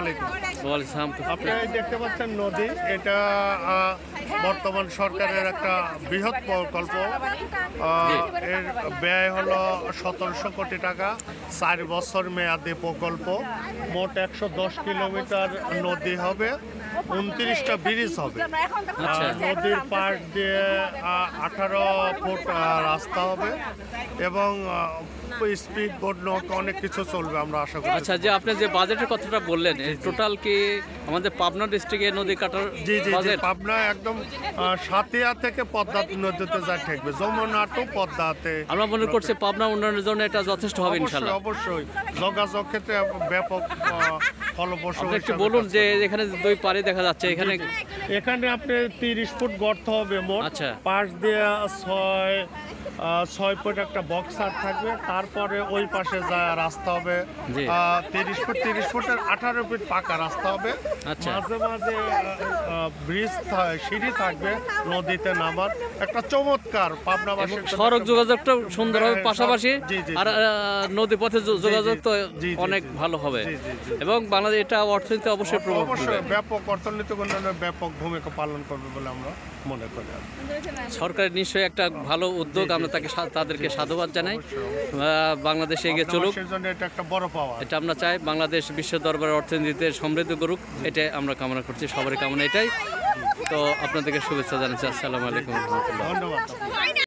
আলাইকুম। ওয়ালাইকুম সালাম। আপনি দেখতে পাচ্ছেন নদী, এটা বর্তমান সরকারের একটা বৃহৎ প্রকল্প। এর ব্যয় হলো ১৭০০ কোটি টাকা, ৪ বছর মেয়াদী প্রকল্প। মোট ১১০ কিলোমিটার নদী হবে, ২৯টা ব্রিজ হবে। নদীর পাড় দিয়ে ১৮ ফুট রাস্তা হবে এবং স্পিড বোট নৌকা অনেক কিছু চলবে আমরা আশা করি। আচ্ছা, যে আপনি যে বাজেটের কথাটা বললেন, টোটাল কি আমাদের পাবনা ডিস্ট্রিক্টে নদী কাটার জি জি জি, বাজেট? পাবনা একদম সাতিয়া থেকে পদ্মা নদীতে যা ঠেকবে, যমুনা টু পদ্মাতে। আমরা মনে করছি পাবনা উন্নয়নের জন্য এটা যথেষ্ট হবে অবশ্যই ইনশাআল্লাহ। অবশ্যই যোগাযোগ ক্ষেত্রে ব্যাপক ফলপ্রসূ। আপনি একটু বলুন যে এখানে দুই পারে দেখা যাচ্ছে, এখানে এখানে আপনি ৩০ ফুট গর্ত হবে মোট। আচ্ছা। পাশ দিয়ে ৬ ফুট একটা বক্সার থাকবে, তারপরে ওই পাশে যা রাস্তা হবে জি। ৩০ ফুটের ১৮ ফিট পাকা রাস্তা হবে। আচ্ছা। মাঝে মাঝে ব্রিজ সিঁড়ি থাকবে নদীতে নামার, একটা চমৎকার পাবনাবাসীর জন্য সড়ক একটা- যোগাযোগটাও সুন্দর হবে পাশাপাশি, জি, জি, আর নদী পথে যোগাযোগ তো জি, জি, অনেক জি, ভালো হবে জি, জি, জি। এবং বাংলাদেশ এটা অর্থনীতি অবশ্যই প্রভাব অবশ্যই ফেলবে। ব্যাপক অর্থনৈতিক উন্নয়নে ব্যাপক ভূমিকা পালন করবে বলে আমরা মনে করি। সরকারের নিশ্চয়ই একটা ভালো উদ্যোগ, আমরা তাদেরকে সাধুবাদ জানাই। বাংলাদেশে এগিয়ে চলুক, বাংলাদেশের জন্য এটা একটা বড় পাওয়া। এটা আমরা চাই। বাংলাদেশ বিশ্ব দরবারের অর্থনীতিতে সমৃদ্ধ করুক, এটাই আমরা কামনা করছি, সবারই কামনা এটাই। তো আপনাদেরকে শুভেচ্ছা জানাচ্ছি। আসসালামু আলাইকুম রহমতুল্লাহ। ধন্যবাদ।